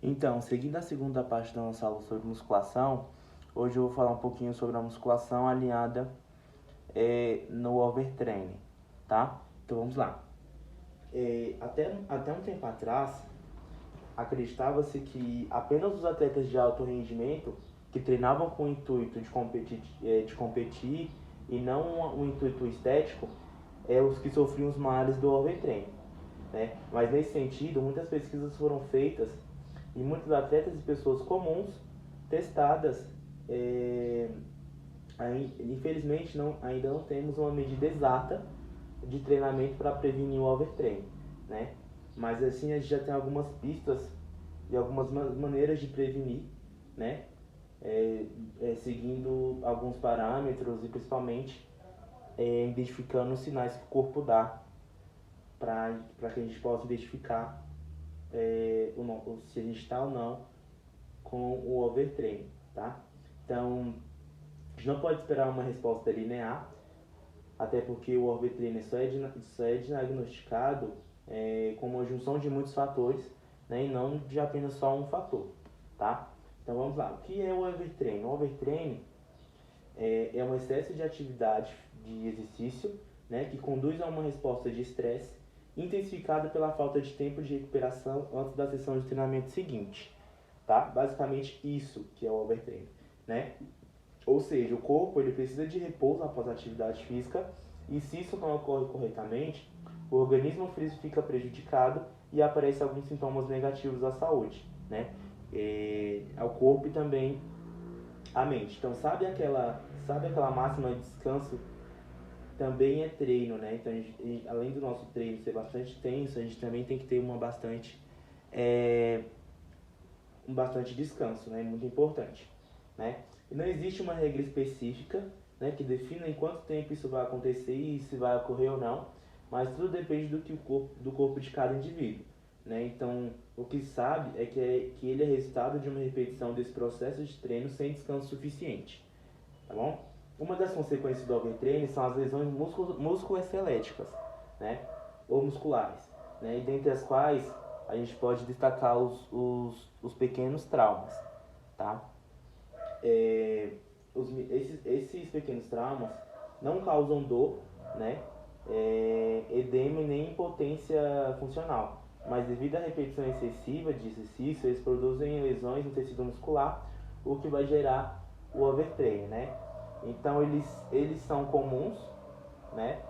Então, seguindo a segunda parte da nossa aula sobre musculação, hoje eu vou falar um pouquinho sobre a musculação alinhada no overtraining, tá? Então vamos lá. Até um tempo atrás, acreditava-se que apenas os atletas de alto rendimento que treinavam com o intuito de competir e não um intuito estético, os que sofriam os males do overtraining, né? Mas nesse sentido, muitas pesquisas foram feitas e muitos atletas e pessoas comuns testadas. é, Infelizmente ainda não temos uma medida exata de treinamento para prevenir o overtraining, né? Mas assim a gente já tem algumas pistas e algumas maneiras de prevenir, né? Seguindo alguns parâmetros e principalmente identificando os sinais que o corpo dá para que a gente possa identificar se a gente está ou não com o overtraining, tá? Então, a gente não pode esperar uma resposta linear, até porque o overtraining só é diagnosticado como uma junção de muitos fatores, né, e não de apenas só um fator, tá? Então vamos lá, o que é o overtraining? O overtraining é um excesso de atividade de exercício, né, que conduz a uma resposta de estresse intensificada pela falta de tempo de recuperação antes da sessão de treinamento seguinte, tá? Basicamente isso que é o overtraining, né? Ou seja, o corpo ele precisa de repouso após a atividade física e se isso não ocorre corretamente, o organismo físico fica prejudicado e aparecem alguns sintomas negativos à saúde, né? Ao corpo e também à mente. Então, sabe aquela máxima de descanso também é treino, né? Então, além do nosso treino ser bastante tenso, a gente também tem que ter é, um bastante descanso, né? Muito importante, né? E não existe uma regra específica, né, que defina em quanto tempo isso vai acontecer e se vai ocorrer ou não, mas tudo depende do corpo de cada indivíduo, né? Então, o que se sabe que ele é resultado de uma repetição desse processo de treino sem descanso suficiente, tá bom? Uma das consequências do overtraining são as lesões musculoesqueléticas, né, ou musculares, né, e dentre as quais a gente pode destacar os pequenos traumas, tá? É, esses pequenos traumas não causam dor, né, edema e nem impotência funcional, mas devido à repetição excessiva de exercício, eles produzem lesões no tecido muscular, o que vai gerar o overtraining, né? Então eles são comuns, né?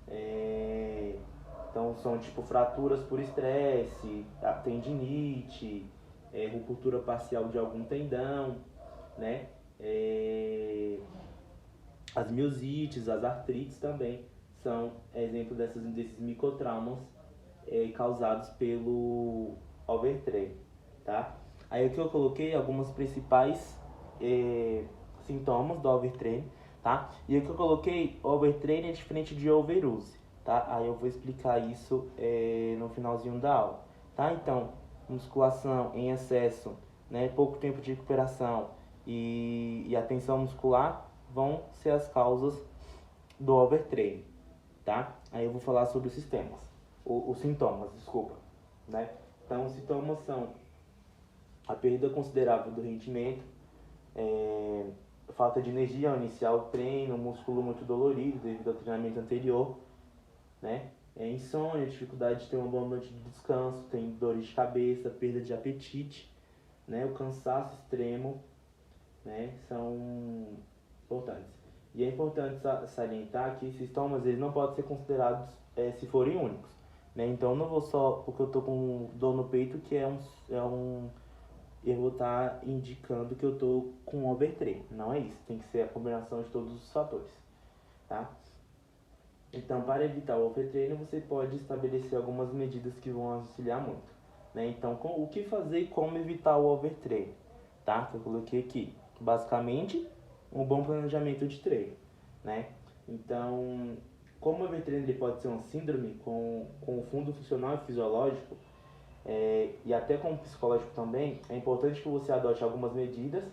É, então são tipo fraturas por estresse, a tendinite, ruptura parcial de algum tendão, né? É, as miosites, as artrites também são exemplo desses microtraumas causados pelo overtraining, tá? Aí aqui eu coloquei algumas principais sintomas do overtraining, tá? E aqui eu coloquei overtraining é diferente de overuse, tá? Aí eu vou explicar isso no finalzinho da aula, tá? Então, musculação em excesso, né? Pouco tempo de recuperação e a tensão muscular vão ser as causas do overtraining, tá? Aí eu vou falar sobre os os sintomas, desculpa, né? Então, os sintomas são a perda considerável do rendimento, falta de energia ao iniciar o treino, músculo muito dolorido devido ao treinamento anterior, né? Insônia, dificuldade de ter uma boa noite de descanso, tem dores de cabeça, perda de apetite, né? O cansaço extremo, né? São importantes. E é importante salientar que esses sintomas eles não podem ser considerados se forem únicos, né? Então eu não vou só porque eu tô com dor no peito que eu vou estar indicando que eu tô com overtraining. Não é isso, tem que ser a combinação de todos os fatores, tá? Então, para evitar o overtraining, você pode estabelecer algumas medidas que vão auxiliar muito, né? Então, o que fazer e como evitar o overtraining, tá? Que eu coloquei aqui. Basicamente, um bom planejamento de treino, né? Então, como o overtraining ele pode ser uma síndrome com o fundo funcional e fisiológico, e até com o psicológico também, é importante que você adote algumas medidas,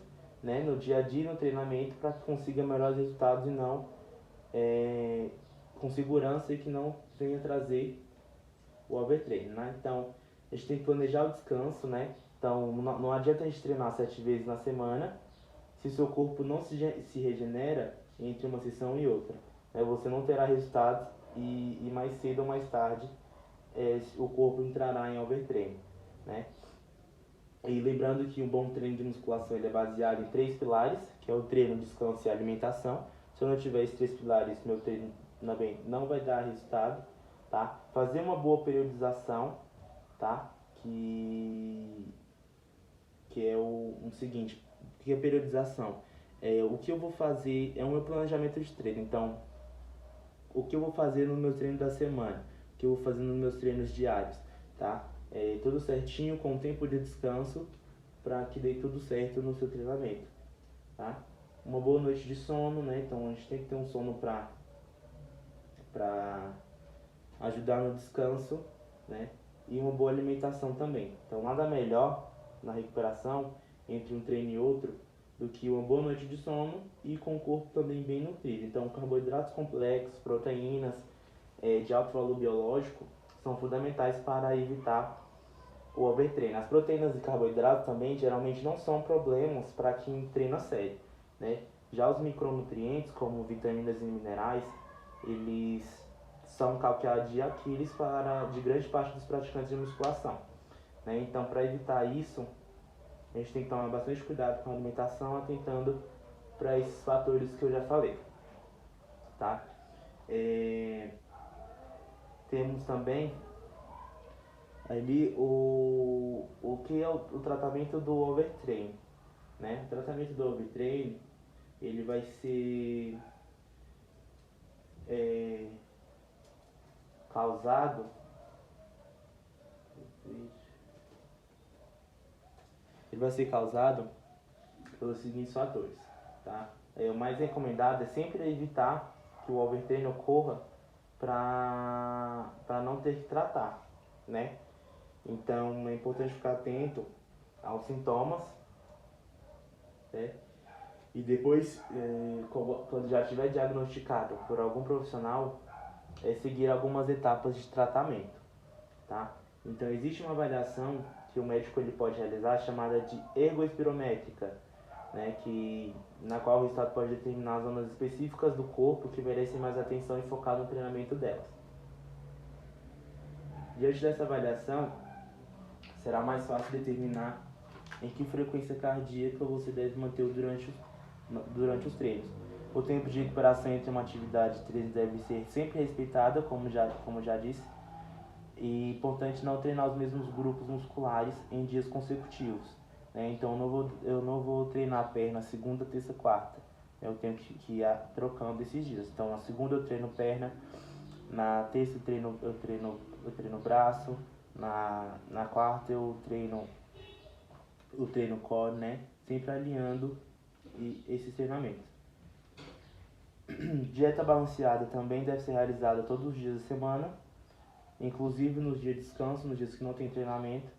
né, no dia a dia no treinamento para que consiga melhores resultados e não é, com segurança e que não venha trazer o overtraining, né? Então, a gente tem que planejar o descanso, né? Então, não adianta a gente treinar 7 vezes na semana se seu corpo não se regenera entre uma sessão e outra. Você não terá resultados e mais cedo ou mais tarde o corpo entrará em overtraining, né? E lembrando que um bom treino de musculação ele é baseado em 3 pilares, que é o treino, descanso e alimentação. Se eu não tiver esses 3 pilares, meu treino também não vai dar resultado, tá? Fazer uma boa periodização, tá? Que é o seguinte, o que é periodização? O que eu vou fazer é o meu planejamento de treino. Então, o que eu vou fazer no meu treino da semana, o que eu vou fazer nos meus treinos diários, tá? Tudo certinho, com tempo de descanso, para que dê tudo certo no seu treinamento, tá? Uma boa noite de sono, né? Então a gente tem que ter um sono para ajudar no descanso, né? E uma boa alimentação também. Então nada melhor na recuperação entre um treino e outro do que uma boa noite de sono e com o corpo também bem nutrido. Então carboidratos complexos, proteínas de alto valor biológico são fundamentais para evitar o overtreino. As proteínas e carboidratos também geralmente não são problemas para quem treina sério, né? Já os micronutrientes, como vitaminas e minerais, eles são calcanhar de Aquiles de grande parte dos praticantes de musculação, né? Então, para evitar isso, a gente tem que tomar bastante cuidado com a alimentação, atentando para esses fatores que eu já falei, tá? Temos também ali o que é o tratamento do overtraining, né? O tratamento do overtraining, ele vai ser causado pelos seguintes fatores, tá? O mais recomendado é sempre evitar que o overtraining ocorra para não ter que tratar, né? Então é importante ficar atento aos sintomas, né? E depois, quando já estiver diagnosticado por algum profissional, seguir algumas etapas de tratamento, tá? Então existe uma avaliação que o médico ele pode realizar chamada de ergoespirométrica, né? Na qual o resultado pode determinar zonas específicas do corpo que merecem mais atenção e focar no treinamento delas. Diante dessa avaliação, será mais fácil determinar em que frequência cardíaca você deve manter durante os treinos. O tempo de recuperação entre uma atividade e treino deve ser sempre respeitada, como já disse, e é importante não treinar os mesmos grupos musculares em dias consecutivos, né? Então eu não vou treinar a perna segunda, terça, quarta. Eu tenho que ir trocando esses dias. Então na segunda eu treino perna, na terça eu treino braço, na quarta eu treino core, né? Sempre alinhando esses treinamentos. Dieta balanceada também deve ser realizada todos os dias da semana, inclusive nos dias de descanso, nos dias que não tem treinamento,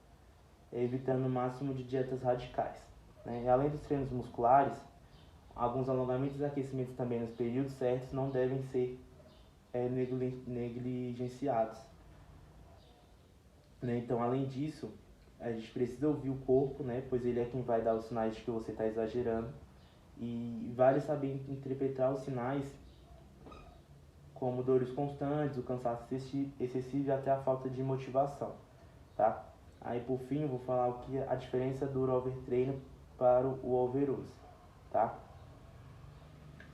evitando o máximo de dietas radicais, né? E além dos treinos musculares, alguns alongamentos e aquecimentos também nos períodos certos não devem ser negligenciados, né? Então, além disso, a gente precisa ouvir o corpo, né? Pois ele é quem vai dar os sinais de que você está exagerando, e vale saber interpretar os sinais como dores constantes, o cansaço excessivo e até a falta de motivação, tá? Aí por fim eu vou falar o que a diferença do overtraining para o overuse, tá?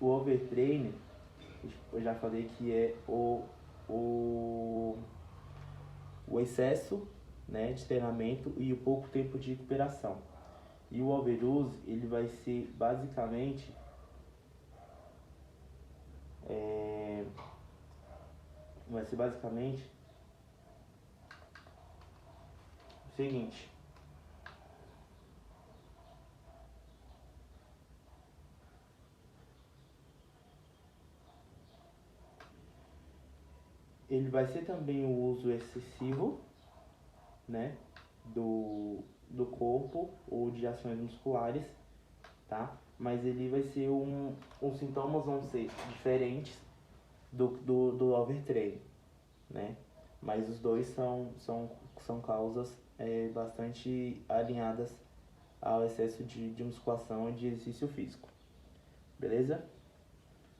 O overtraining, eu já falei que é o excesso, né, de treinamento e o pouco tempo de recuperação. E o overuse, ele vai ser basicamente o seguinte: ele vai ser também o uso excessivo, né, do corpo ou de ações musculares, tá? Mas ele vai ser os sintomas vão ser diferentes do overtraining, né? mas os dois são causas bastante alinhadas ao excesso de musculação e de exercício físico. Beleza?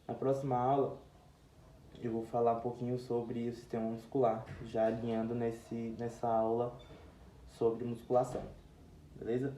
Na próxima aula eu vou falar um pouquinho sobre o sistema muscular, já alinhando nessa aula sobre musculação. Beleza?